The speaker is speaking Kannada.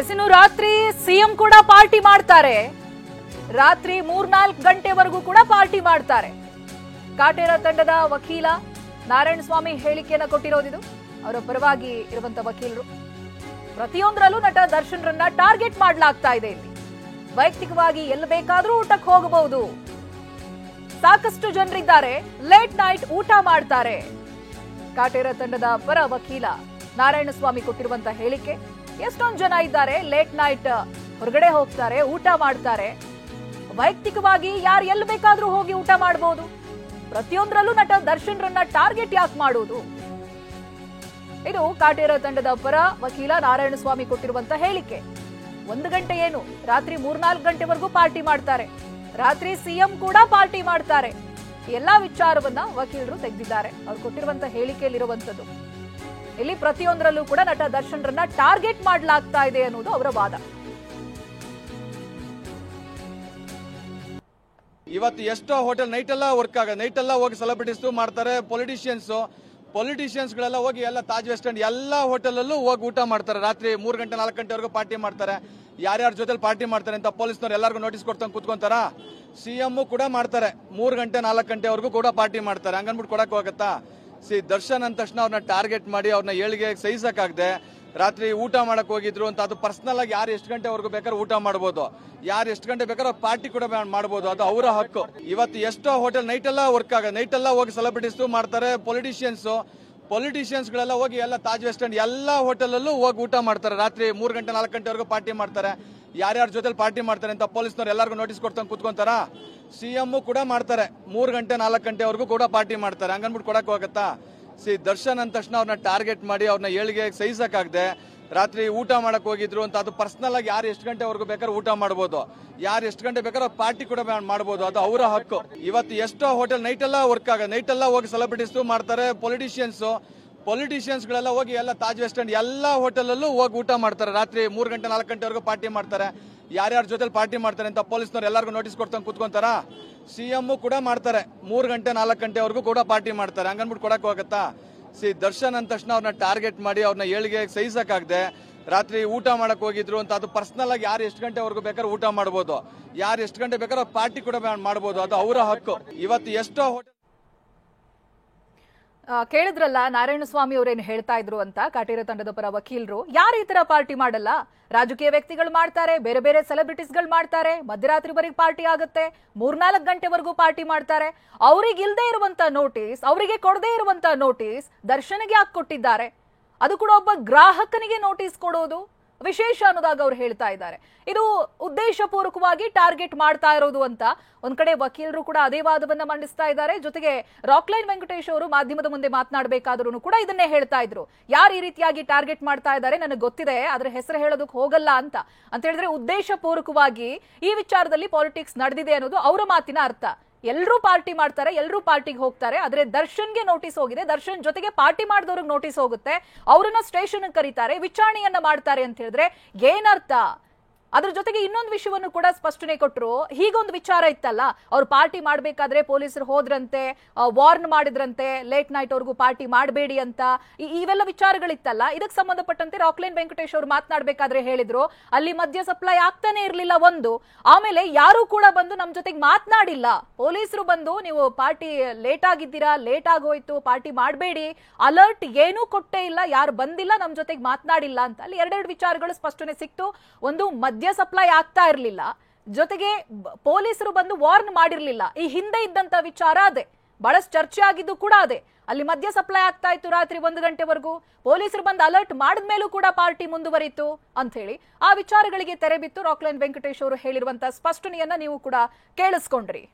ಇನ್ನು ರಾತ್ರಿ ಸಿಎಂ ಕೂಡ ಪಾರ್ಟಿ ಮಾಡ್ತಾರೆ. ರಾತ್ರಿ 3-4 ಗಂಟೆವರೆಗೂ ಕೂಡ ಪಾರ್ಟಿ ಮಾಡ್ತಾರೆ. ಕಾಟೇರ ತಂಡದ ವಕೀಲ ನಾರಾಯಣಸ್ವಾಮಿ ಹೇಳಿಕೆಯನ್ನು ಕೊಟ್ಟಿರೋದಿದು. ಅವರ ಪರವಾಗಿ ಇರುವಂತ ವಕೀಲರು ಪ್ರತಿಯೊಂದರಲ್ಲೂ ನಟ ದರ್ಶನ್ರನ್ನ ಟಾರ್ಗೆಟ್ ಮಾಡಲಾಗ್ತಾ ಇದೆ. ಇಲ್ಲಿ ವೈಯಕ್ತಿಕವಾಗಿ ಎಲ್ಲಿ ಬೇಕಾದ್ರೂ ಊಟಕ್ಕೆ ಹೋಗಬಹುದು. ಸಾಕಷ್ಟು ಜನರಿದ್ದಾರೆ, ಲೇಟ್ ನೈಟ್ ಊಟ ಮಾಡ್ತಾರೆ. ಕಾಟೇರ ತಂಡದ ಪರ ವಕೀಲ ನಾರಾಯಣಸ್ವಾಮಿ ಕೊಟ್ಟಿರುವಂತ ಹೇಳಿಕೆ, ಎಷ್ಟೊಂದು ಜನ ಇದ್ದಾರೆ, ಲೇಟ್ ನೈಟ್ ಹೊರಗಡೆ ಹೋಗ್ತಾರೆ, ಊಟ ಮಾಡ್ತಾರೆ. ವೈಯಕ್ತಿಕವಾಗಿ ಯಾರು ಎಲ್ಲಿ ಬೇಕಾದ್ರೂ ಹೋಗಿ ಊಟ ಮಾಡಬಹುದು. ಪ್ರತಿಯೊಂದರಲ್ಲೂ ನಟ ದರ್ಶನ್ರನ್ನ ಟಾರ್ಗೆಟ್ ಯಾಕೆ ಮಾಡುವುದು? ಇದು ಕಾಟೇರ ತಂಡದ ಪರ ವಕೀಲ ನಾರಾಯಣಸ್ವಾಮಿ ಕೊಟ್ಟಿರುವಂತ ಹೇಳಿಕೆ. 1 ಗಂಟೆ ಏನು, ರಾತ್ರಿ 3-4 ಗಂಟೆವರೆಗೂ ಪಾರ್ಟಿ ಮಾಡ್ತಾರೆ. ರಾತ್ರಿ ಸಿಎಂ ಕೂಡ ಪಾರ್ಟಿ ಮಾಡ್ತಾರೆ. ಎಲ್ಲಾ ವಿಚಾರವನ್ನ ವಕೀಲರು ತೆಗೆದಿದ್ದಾರೆ. ಅವ್ರು ಕೊಟ್ಟಿರುವಂತ ಹೇಳಿಕೆಯಲ್ಲಿರುವಂತದ್ದು. ಇಲ್ಲಿ ಪ್ರತಿಯೊಂದರಲ್ಲೂ ಕೂಡ ನಟ ದರ್ಶನ್ರನ್ನ ಟಾರ್ಗೆಟ್ ಮಾಡಲಾಗ್ತಾ ಇದೆ ಅನ್ನೋದು ಅವರ ವಾದ. ಇವತ್ತು ಎಷ್ಟೋ ಹೋಟೆಲ್ ನೈಟ್ ಎಲ್ಲ ವರ್ಕ್ ಆಗ, ನೈಟ್ ಎಲ್ಲ ಹೋಗಿ ಸೆಲೆಬ್ರಿಟೀಸ್ ಮಾಡ್ತಾರೆ. ಪೊಲಿಟಿಷಿಯನ್ಸ್ ಗಳೆಲ್ಲ ಹೋಗಿ ಎಲ್ಲ ತಾಜ್ ವೆಸ್ಟ್ ಎಂಡ್ ಎಲ್ಲ ಹೋಟೆಲ್ ಅಲ್ಲೂ ಹೋಗಿ ಊಟ ಮಾಡ್ತಾರೆ. ರಾತ್ರಿ 3 ಗಂಟೆ 4 ಗಂಟೆವರೆಗೂ ಪಾರ್ಟಿ ಮಾಡ್ತಾರೆ. ಯಾರ್ಯಾರ ಜೊತೆ ಪಾರ್ಟಿ ಮಾಡ್ತಾರೆ ಅಂತ ಪೊಲೀಸ್ನವ್ರು ಎಲ್ಲರಿಗೂ ನೋಟಿಸ್ ಕೊಡ್ತಂಗೆ ಕೂತ್ಕೊಂತಾರ. ಸಿಎಂ ಕೂಡ ಮಾಡ್ತಾರೆ, 3 ಗಂಟೆ 4 ಗಂಟೆವರೆಗೂ ಕೂಡ ಪಾರ್ಟಿ ಮಾಡ್ತಾರೆ. ಹಂಗನ್ಬಿಟ್ಟು ಕೊಡಕ್ ಹೋಗತ್ತಾ? ದರ್ಶನ್ ಅಂದ ತಕ್ಷಣ ಅವ್ರನ್ನ ಟಾರ್ಗೆಟ್ ಮಾಡಿ ಅವ್ರನ್ನ ಏಳಿಗೆ ಸಹಿಸಕ್ಕಾಗದೆ ರಾತ್ರಿ ಊಟ ಮಾಡಕ್ ಹೋಗಿದ್ರು ಅಂತ. ಅದು ಪರ್ಸನಲ್ ಆಗಿ ಯಾರು ಎಷ್ಟು ಗಂಟೆವರೆಗೂ ಬೇಕಾದ್ರೆ ಊಟ ಮಾಡಬಹುದು, ಯಾರು ಎಷ್ಟು ಗಂಟೆ ಬೇಕಾದ್ರೆ ಪಾರ್ಟಿ ಕೂಡ ಮಾಡಬಹುದು, ಅದು ಅವರ ಹಕ್ಕು. ಇವತ್ತು ಎಷ್ಟೋ ಹೋಟೆಲ್ ನೈಟ್ ಎಲ್ಲ ವರ್ಕ್ ಆಗ, ನೈಟ್ ಎಲ್ಲ ಹೋಗಿ ಸೆಲೆಬ್ರಿಟೀಸ್ ಮಾಡ್ತಾರೆ. ಪೊಲಿಟಿಷಿಯನ್ಸ್ ಗಳೆಲ್ಲ ಹೋಗಿ ಎಲ್ಲ ತಾಜ್ ವೆಸ್ಟ್ ಎಂಡ್ ಎಲ್ಲ ಹೋಟೆಲ್ ಅಲ್ಲೂ ಹೋಗಿ ಊಟ ಮಾಡ್ತಾರೆ. ರಾತ್ರಿ 3 ಗಂಟೆ 4 ಗಂಟೆವರೆಗೂ ಪಾರ್ಟಿ ಮಾಡ್ತಾರೆ. ಯಾರ್ಯಾರ ಜೊತೆ ಪಾರ್ಟಿ ಮಾಡ್ತಾರೆ ಅಂತ ಪೊಲೀಸ್ನವ್ರು ಎಲ್ಲರಿಗೂ ನೋಟಿಸ್ ಕೊಡ್ತಂಗೆ ಕೂತ್ಕೊಂತಾರ. ಸಿಎಂ ಕೂಡ ಮಾಡ್ತಾರೆ, 3 ಗಂಟೆ 4 ಗಂಟೆವರೆಗೂ ಕೂಡ ಪಾರ್ಟಿ ಮಾಡ್ತಾರೆ. ಹಂಗನ್ಬಿಟ್ಟು ಕೊಡಕ್ ಹೋಗತ್ತಾ? ದರ್ಶನ್ ಅಂದ ತಕ್ಷಣ ಅವ್ರನ್ನ ಟಾರ್ಗೆಟ್ ಮಾಡಿ ಅವ್ರನ್ನ ಏಳಿಗೆ ಸಹಿಸಕ್ಕಾಗದೆ ರಾತ್ರಿ ಊಟ ಮಾಡಕ್ ಹೋಗಿದ್ರು ಅಂತ. ಅದು ಪರ್ಸನಲ್ ಆಗಿ ಯಾರು ಎಷ್ಟು ಗಂಟೆವರೆಗೂ ಬೇಕಾದ್ರೆ ಊಟ ಮಾಡಬಹುದು, ಯಾರು ಎಷ್ಟು ಗಂಟೆ ಬೇಕಾದ್ರೆ ಪಾರ್ಟಿ ಕೂಡ ಮಾಡಬಹುದು, ಅದು ಅವರ ಹಕ್ಕು. ಇವತ್ತು ಎಷ್ಟೋ ಹೋಟೆಲ್ ನೈಟ್ ಎಲ್ಲ ವರ್ಕ್ ಆಗ, ನೈಟ್ ಎಲ್ಲ ಹೋಗಿ ಸೆಲೆಬ್ರಿಟೀಸ್ ಮಾಡ್ತಾರೆ. ಪೊಲಿಟಿಷಿಯನ್ಸ್ ಗಳೆಲ್ಲ ಹೋಗಿ ಎಲ್ಲ ತಾಜ್ ವೆಸ್ಟ್ ಎಂಡ್ ಎಲ್ಲ ಹೋಟೆಲ್ ಅಲ್ಲೂ ಹೋಗಿ ಊಟ ಮಾಡ್ತಾರೆ. ರಾತ್ರಿ 3 ಗಂಟೆ 4 ಗಂಟೆವರೆಗೂ ಪಾರ್ಟಿ ಮಾಡ್ತಾರೆ. ಯಾರ್ಯಾರ ಜೊತೆ ಪಾರ್ಟಿ ಮಾಡ್ತಾರೆ ಅಂತ ಪೊಲೀಸ್ನವ್ರು ಎಲ್ಲರಿಗೂ ನೋಟಿಸ್ ಕೊಡ್ತಂಗೆ ಕೂತ್ಕೊಂತಾರ. ಸಿಎಂ ಕೂಡ ಮಾಡ್ತಾರೆ, 3 ಗಂಟೆ 4 ಗಂಟೆವರೆಗೂ ಕೂಡ ಪಾರ್ಟಿ ಮಾಡ್ತಾರೆ. ಹಂಗನ್ಬಿಟ್ಟು ಕೊಡಕ್ ಹೋಗತ್ತಾ? ದರ್ಶನ್ ಅಂದ ತಕ್ಷಣ ಅವ್ರನ್ನ ಟಾರ್ಗೆಟ್ ಮಾಡಿ ಅವ್ರನ್ನ ಏಳಿಗೆ ಸಹಿಸಕ್ಕಾಗದೆ ರಾತ್ರಿ ಊಟ ಮಾಡಕ್ ಹೋಗಿದ್ರು ಅಂತ. ಅದು ಪರ್ಸನಲ್ ಆಗಿ ಯಾರು ಎಷ್ಟು ಗಂಟೆವರೆಗೂ ಬೇಕಾದ್ರೆ ಊಟ ಮಾಡಬಹುದು, ಯಾರು ಎಷ್ಟು ಗಂಟೆ ಬೇಕಾದ್ರೆ ಪಾರ್ಟಿ ಕೂಡ ಮಾಡಬಹುದು, ಅದು ಅವರ ಹಕ್ಕು. ಇವತ್ತು ಎಷ್ಟೋ ಹೋಟೆಲ್ ಕೇಳಿದ್ರಲ್ಲ ನಾರಾಯಣಸ್ವಾಮಿ ಅವರೇನು ಹೇಳ್ತಾ ಇದ್ರು ಅಂತ. ಕಾಟೇರ ತಂಡದ ಪರ ವಕೀಲರು, ಯಾರು ಈ ತರ ಪಾರ್ಟಿ ಮಾಡಲ್ಲ? ರಾಜಕೀಯ ವ್ಯಕ್ತಿಗಳು ಮಾಡ್ತಾರೆ, ಬೇರೆ ಬೇರೆ ಸೆಲೆಬ್ರಿಟೀಸ್ಗಳು ಮಾಡ್ತಾರೆ, ಮಧ್ಯರಾತ್ರಿವರೆಗೆ ಪಾರ್ಟಿ ಆಗುತ್ತೆ, 3-4 ಗಂಟೆವರೆಗೂ ಪಾರ್ಟಿ ಮಾಡ್ತಾರೆ. ಅವ್ರಿಗೆ ಇಲ್ಲದೆ ಇರುವಂತ ನೋಟಿಸ್, ಅವರಿಗೆ ಕೊಡದೇ ಇರುವಂತ ನೋಟಿಸ್ ದರ್ಶನ್ಗೆ ಯಾಕೆ ಕೊಟ್ಟಿದ್ದಾರೆ? ಅದು ಕೂಡ ಒಬ್ಬ ಗ್ರಾಹಕನಿಗೆ ನೋಟಿಸ್ ಕೊಡೋದು ವಿಶೇಷ ಅನ್ನೋದಾಗ ಅವ್ರು ಹೇಳ್ತಾ ಇದ್ದಾರೆ. ಇದು ಉದ್ದೇಶಪೂರ್ವಕವಾಗಿ ಟಾರ್ಗೆಟ್ ಮಾಡ್ತಾ ಇರೋದು ಅಂತ ಒಂದ್ ಕಡೆ ವಕೀಲರು ಕೂಡ ಅದೇ ವಾದವನ್ನ ಮಂಡಿಸ್ತಾ ಇದ್ದಾರೆ. ಜೊತೆಗೆ ರಾಕ್ಲೈನ್ ವೆಂಕಟೇಶ್ ಅವರು ಮಾಧ್ಯಮದ ಮುಂದೆ ಮಾತನಾಡಬೇಕಾದ್ರೂ ಕೂಡ ಇದನ್ನೇ ಹೇಳ್ತಾ ಇದ್ರು. ಯಾರು ಈ ರೀತಿಯಾಗಿ ಟಾರ್ಗೆಟ್ ಮಾಡ್ತಾ ಇದ್ದಾರೆ ನನಗೆ ಗೊತ್ತಿದೆ, ಆದ್ರೆ ಹೆಸರು ಹೇಳೋದಕ್ಕೆ ಹೋಗಲ್ಲ ಅಂತ ಹೇಳಿದ್ರೆ ಉದ್ದೇಶಪೂರ್ವಕವಾಗಿ ಈ ವಿಚಾರದಲ್ಲಿ ಪಾಲಿಟಿಕ್ಸ್ ನಡೆದಿದೆ ಅನ್ನೋದು ಅವರ ಮಾತಿನ ಅರ್ಥ. ಎಲ್ಲರೂ ಪಾರ್ಟಿ ಮಾಡ್ತಾರೆ, ಎಲ್ಲರೂ ಪಾರ್ಟಿಗೆ ಹೋಗ್ತಾರೆ, ಆದ್ರೆ ದರ್ಶನ್ಗೆ ನೋಟಿಸ್ ಹೋಗಿದೆ. ದರ್ಶನ್ ಜೊತೆಗೆ ಪಾರ್ಟಿ ಮಾಡಿದವ್ರಿಗೆ ನೋಟಿಸ್ ಹೋಗುತ್ತೆ, ಅವರನ್ನ ಸ್ಟೇಷನ್ ಕರೀತಾರೆ, ವಿಚಾರಣೆಯನ್ನ ಮಾಡ್ತಾರೆ ಅಂತ ಹೇಳಿದ್ರೆ ಏನರ್ಥ? ಅದ್ರ ಜೊತೆಗೆ ಇನ್ನೊಂದು ವಿಷಯವನ್ನು ಕೂಡ ಸ್ಪಷ್ಟನೆ ಕೊಟ್ಟರು. ಹೀಗೊಂದು ವಿಚಾರ ಇತ್ತಲ್ಲ, ಅವ್ರು ಪಾರ್ಟಿ ಮಾಡ್ಬೇಕಾದ್ರೆ ಪೊಲೀಸರು ಹೋದ್ರಂತೆ, ವಾರ್ನ್ ಮಾಡಿದ್ರಂತೆ, ಲೇಟ್ ನೈಟ್ ಅವ್ರಿಗೂ ಪಾರ್ಟಿ ಮಾಡಬೇಡಿ ಅಂತ. ಇವೆಲ್ಲ ವಿಚಾರಗಳಿತ್ತಲ್ಲ, ಇದಕ್ಕೆ ಸಂಬಂಧಪಟ್ಟಂತೆ ರಾಕ್ಲೈನ್ ವೆಂಕಟೇಶ್ ಅವರು ಮಾತನಾಡಬೇಕಾದ್ರೆ ಹೇಳಿದ್ರು, ಅಲ್ಲಿ ಮದ್ಯ ಸಪ್ಲೈ ಆಗ್ತಾನೆ ಇರ್ಲಿಲ್ಲ ಒಂದು. ಆಮೇಲೆ ಯಾರು ಕೂಡ ಬಂದು ನಮ್ ಜೊತೆಗೆ ಮಾತನಾಡಿಲ್ಲ. ಪೊಲೀಸರು ಬಂದು ನೀವು ಪಾರ್ಟಿ ಲೇಟ್ ಆಗಿದ್ದೀರಾ, ಲೇಟ್ ಆಗೋಯ್ತು, ಪಾರ್ಟಿ ಮಾಡಬೇಡಿ, ಅಲರ್ಟ್ ಏನೂ ಕೊಟ್ಟೇ ಇಲ್ಲ, ಯಾರು ಬಂದಿಲ್ಲ, ನಮ್ ಜೊತೆಗೆ ಮಾತನಾಡಿಲ್ಲ ಅಂತ. ಅಲ್ಲಿ 2 ವಿಚಾರಗಳು ಸ್ಪಷ್ಟನೆ ಸಿಕ್ತು. ಒಂದು, ಮದ್ಯ ಸಪ್ಲೈ ಆಗ್ತಾ ಇರ್ಲಿಲ್ಲ, ಜೊತೆಗೆ ಪೊಲೀಸರು ಬಂದು ವಾರ್ನ್ ಮಾಡಿರ್ಲಿಲ್ಲ. ಈ ಹಿಂದೆ ಇದ್ದಂತ ವಿಚಾರ ಅದೇ, ಬಹಳಷ್ಟು ಚರ್ಚೆ ಆಗಿದ್ದು ಕೂಡ ಅದೇ. ಅಲ್ಲಿ ಮದ್ಯ ಸಪ್ಲೈ ಆಗ್ತಾ ಇತ್ತು ರಾತ್ರಿ 1 ಗಂಟೆವರೆಗೂ, ಪೊಲೀಸರು ಬಂದು ಅಲರ್ಟ್ ಮಾಡಿದ್ಮೇಲೂ ಕೂಡ ಪಾರ್ಟಿ ಮುಂದುವರಿತು ಅಂತ ಹೇಳಿ ಆ ವಿಚಾರಗಳಿಗೆ ತೆರೆ ಬಿತ್ತು. ರಾಕ್ಲೈನ್ ವೆಂಕಟೇಶ್ ಅವರು ಹೇಳಿರುವಂತಹ ಸ್ಪಷ್ಟನೆಯನ್ನ ನೀವು ಕೂಡ ಕೇಳಿಸ್ಕೊಂಡ್ರಿ.